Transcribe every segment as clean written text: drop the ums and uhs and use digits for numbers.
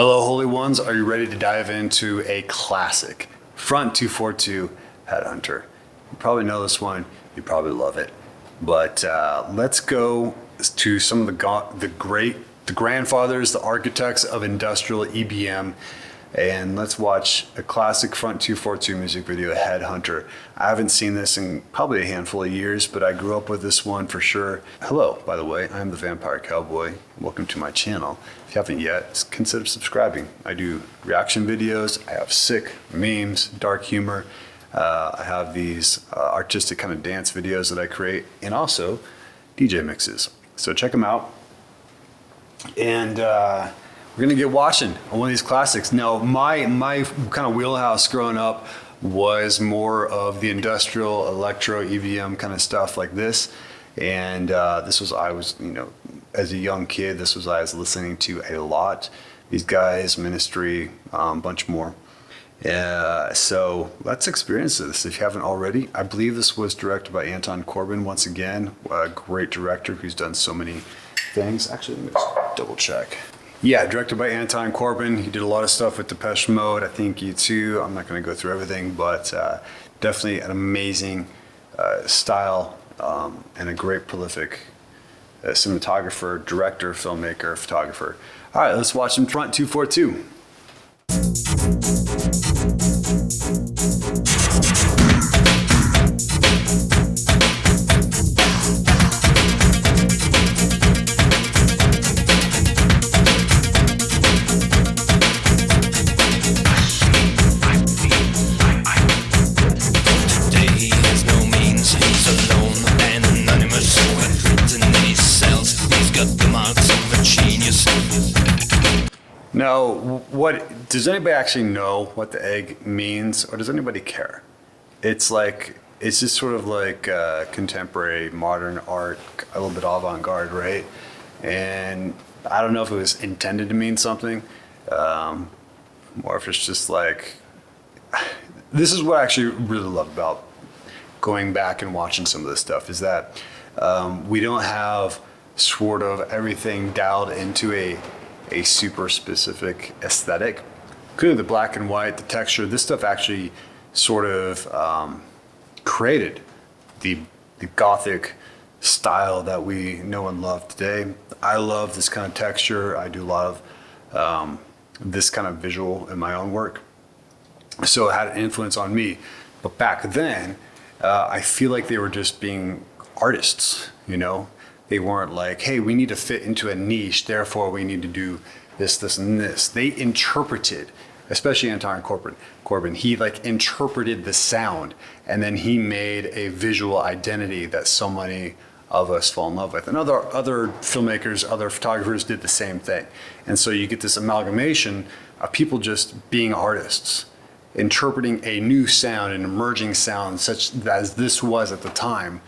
Hello, Holy Ones. Are you ready to dive into a classic? Front 242 Headhunter. You probably know this one. You probably love it. But let's go to some of the grandfathers, the architects of industrial EBM, and let's watch a classic Front 242 music video, Headhunter. I haven't seen this in probably a handful of years, but I grew up with this one for sure. Hello, by the way, I'm the Vampire Cowboy. Welcome to my channel. If you haven't yet, consider subscribing. I do reaction videos. I have sick memes, dark humor. I have these artistic kind of dance videos that I create, and also DJ mixes. So check them out. And we're gonna get watching on one of these classics. Now, my kind of wheelhouse growing up was more of the industrial electro EBM kind of stuff like this. And this was, as a young kid, this was I was listening to a lot. These guys, Ministry, a bunch more. So let's experience this if you haven't already. I believe this was directed by Anton Corbijn, once again, a great director who's done so many things. Actually, let me just double check. Yeah, directed by Anton Corbijn. He did a lot of stuff with Depeche Mode. I think U2. I'm not going to go through everything, but definitely an amazing style and a great prolific cinematographer, director, filmmaker, photographer. All right, let's watch some Front 242. Now, what does anybody actually know what the egg means, or does anybody care? It's just sort of like contemporary modern art, a little bit avant-garde, right? And I don't know if it was intended to mean something, or if it's just like, this is what I actually really love about going back and watching some of this stuff, is that we don't have sort of everything dialed into a super specific aesthetic. Clearly the black and white, the texture, this stuff actually sort of created the Gothic style that we know and love today. I love this kind of texture. I do a lot of this kind of visual in my own work. So it had an influence on me. But back then, I feel like they were just being artists, you know? They weren't like, hey, we need to fit into a niche, therefore we need to do this, this, and this. They interpreted, especially Anton Corbijn, he interpreted the sound, and then he made a visual identity that so many of us fall in love with. And other filmmakers, other photographers did the same thing. And so you get this amalgamation of people just being artists, interpreting a new sound, an emerging sound, such as this was at the time.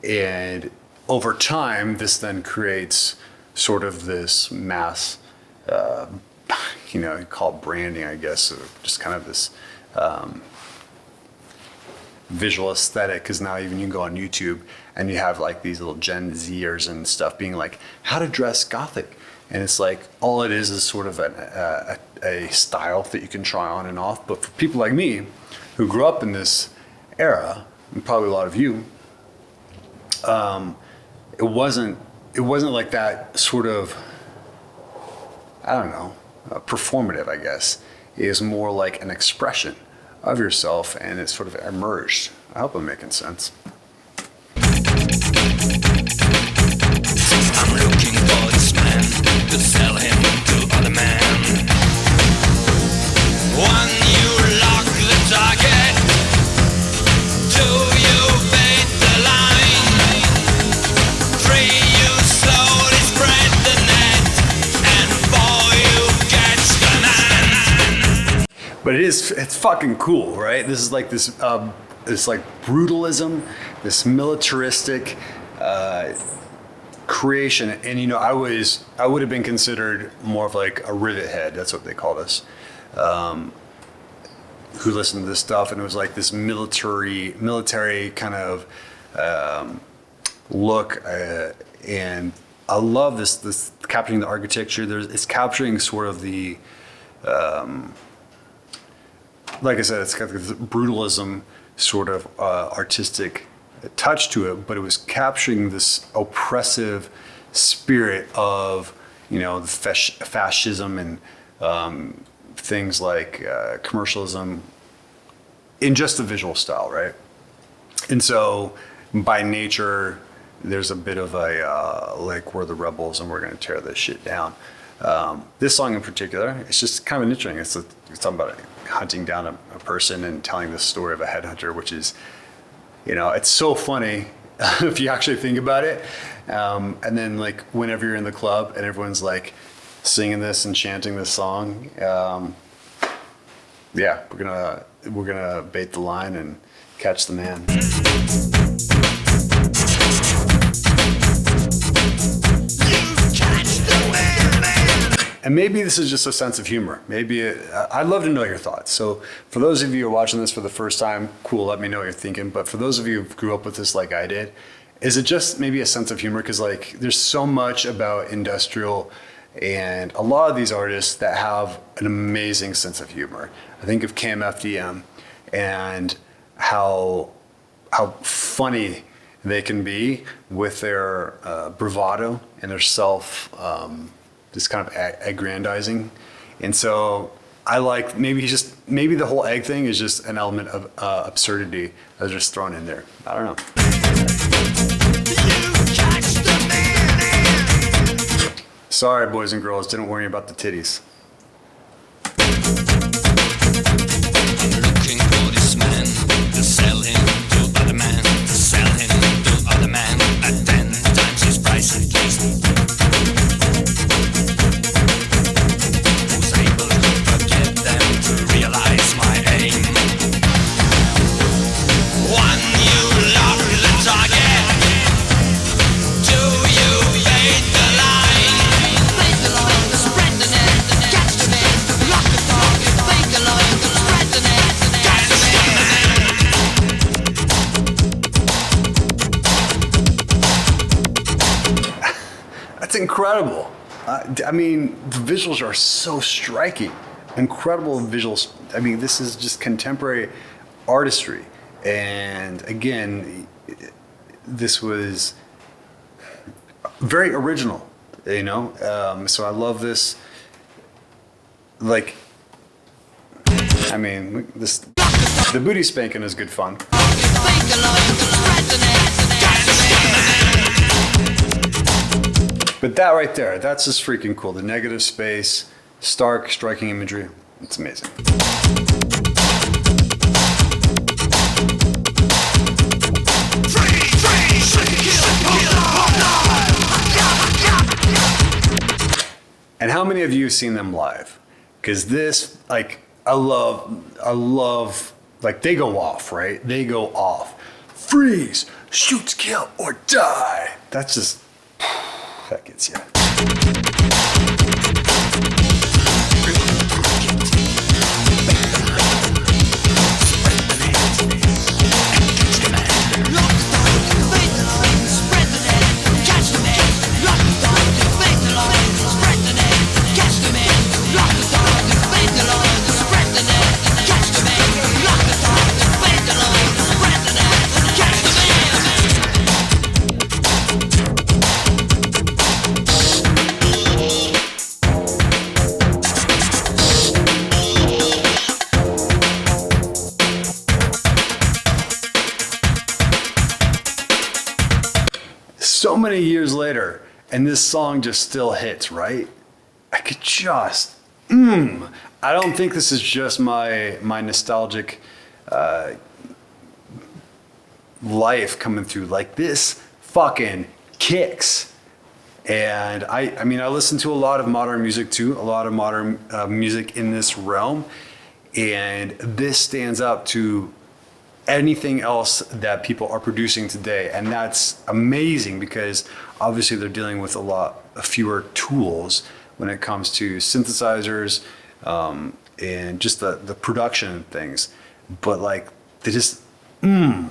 And over time, this then creates sort of this mass, you call it branding, I guess, or just kind of this visual aesthetic. Because now even you can go on YouTube and you have like these little Gen Zers and stuff being like, how to dress Gothic. And it's like, all it is sort of a style that you can try on and off. But for people like me, who grew up in this era, and probably a lot of you, it wasn't like that sort of, I don't know, performative, I guess. It is more like an expression of yourself, and it sort of emerged. I hope I'm making sense. I'm looking for this man to sell him to other man. When you lock the target, do you bait the line? Free you slowly spread the net, and boy you catch the man. But it's fucking cool, right? This is like this like brutalism, this militaristic creation. And I would have been considered more of like a rivet head. That's what they called us. Who listened to this stuff, and it was like this military kind of look, and I love this capturing the architecture. It's capturing sort of the, like I said, it's got this brutalism sort of artistic touch to it, but it was capturing this oppressive spirit of, the fascism and things like commercialism in just the visual style, right? And so by nature, there's a bit of a like, we're the rebels and we're going to tear this shit down. This song in particular, it's just kind of interesting. It's talking about hunting down a person and telling the story of a headhunter, which is, it's so funny if you actually think about it. And then like whenever you're in the club and everyone's like singing this and chanting this song, yeah, we're gonna bait the line and catch the man. And maybe this is just a sense of humor. I'd love to know your thoughts. So for those of you who are watching this for the first time, cool, let me know what you're thinking. But for those of you who grew up with this like I did, is it just maybe a sense of humor? Because like there's so much about industrial and a lot of these artists that have an amazing sense of humor. I think of KMFDM and how funny they can be with their bravado and their this kind of aggrandizing. And so I like maybe the whole egg thing is just an element of absurdity that's just thrown in there. I don't know. Sorry, boys and girls, didn't worry about the titties. Looking for this man to sell him to other man, to sell him to other man at 10 times his price at least. Who's able to get them to realize my aim? One, you lock the target. Two, you bait the line. Bait the line, spread the net, catch the man, lock the target. Bait the line, spread the net, catch the man. That's incredible. I mean, the visuals are so striking. Incredible visuals. I mean, this is just contemporary artistry. And again, this was very original, So I love this. Like, I mean, the booty spanking is good fun. But that right there, that's just freaking cool. The negative space, stark, striking imagery. It's amazing. And how many of you have seen them live? Because this, like, I love, like, they go off, right? They go off. Freeze, shoot, kill, or die. That's just, that gets you. So many years later, and this song just still hits, right? I could just, I don't think this is just my nostalgic life coming through. Like, this fucking kicks. And I mean, I listen to a lot of modern music too, a lot of modern music in this realm. And this stands up to anything else that people are producing today. And that's amazing because obviously they're dealing with a lot fewer tools when it comes to synthesizers and just the production and things. But like, they just, the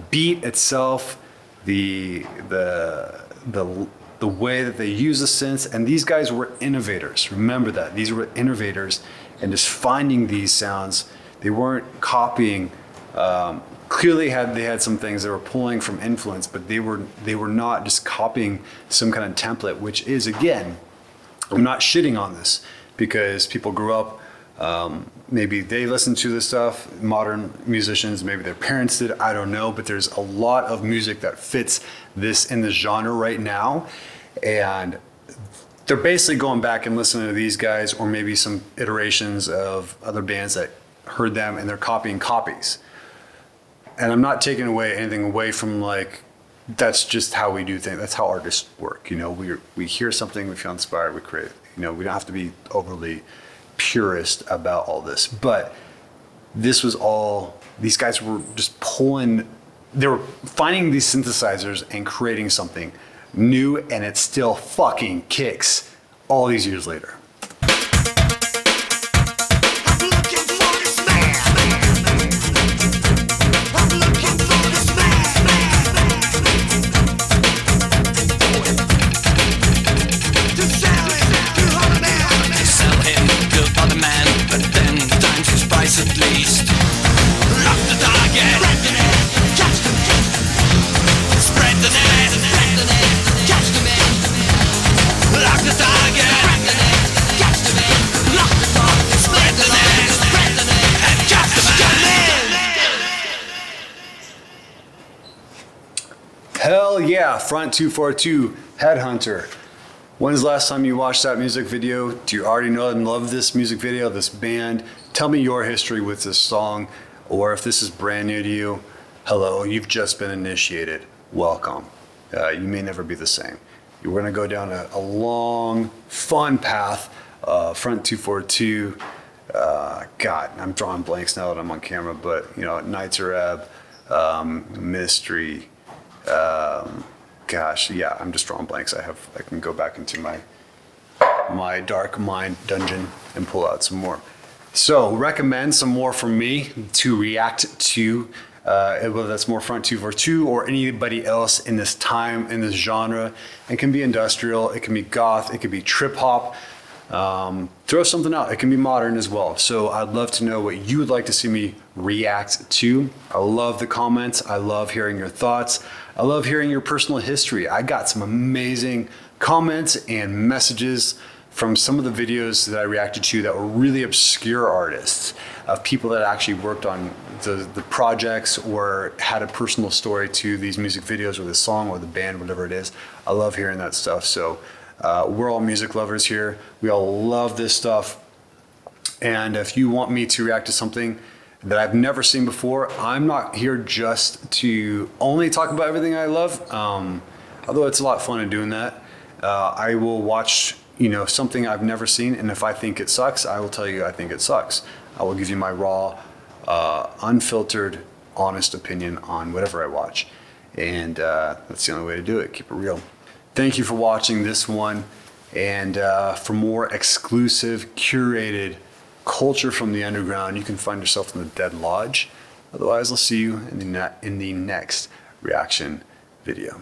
beat itself, the the way that they use the synths. And these guys were innovators. Remember that. These were innovators and just finding these sounds. They weren't copying. Clearly they had some things they were pulling from influence, but they were not just copying some kind of template, which is, again, I'm not shitting on this because people grew up, maybe they listened to this stuff, modern musicians, maybe their parents did, I don't know, but there's a lot of music that fits this in the genre right now. And they're basically going back and listening to these guys, or maybe some iterations of other bands that heard them, and they're copying copies. And I'm not taking anything away from, like, that's just how we do things. That's how artists work. You know, we hear something, we feel inspired, we create it. You know, we don't have to be overly purist about all this. But this was all, these guys were just they were finding these synthesizers and creating something new, and it still fucking kicks all these years later. At least lock the target, catch them, spread the net, catch them in, lock the target, catch them in, lock the target, spread the net, and catch them in. Hell yeah, Front 242, Headhunter. When's the last time you watched that music video? Do you already know and love this music video, this band? Tell me your history with this song, or if this is brand new to you, hello, you've just been initiated. Welcome. You may never be the same. You're gonna go down a long, fun path. Front 242, God, I'm drawing blanks now that I'm on camera, but you know, Nights Are Ebb, Mystery, gosh, yeah, I'm just drawing blanks. I can go back into my dark mind dungeon and pull out some more. So recommend some more from me to react to, whether that's more Front 242 or anybody else in this time, in this genre. It can be industrial, it can be goth, it can be trip hop. Throw something out. It can be modern as well. So I'd love to know what you would like to see me react to. I love the comments. I love hearing your thoughts. I love hearing your personal history. I got some amazing comments and messages from some of the videos that I reacted to that were really obscure artists, of people that actually worked on the projects or had a personal story to these music videos or the song or the band, whatever it is. I love hearing that stuff. So we're all music lovers here. We all love this stuff. And if you want me to react to something that I've never seen before, I'm not here just to only talk about everything I love. Although it's a lot of fun in doing that. I will watch, something I've never seen, and if I think it sucks, I will tell you I think it sucks. I will give you my raw, unfiltered, honest opinion on whatever I watch. And that's the only way to do it. Keep it real. Thank you for watching this one. And for more exclusive, curated culture from the underground, you can find yourself in the Dead Lodge. Otherwise, I'll see you in the next reaction video.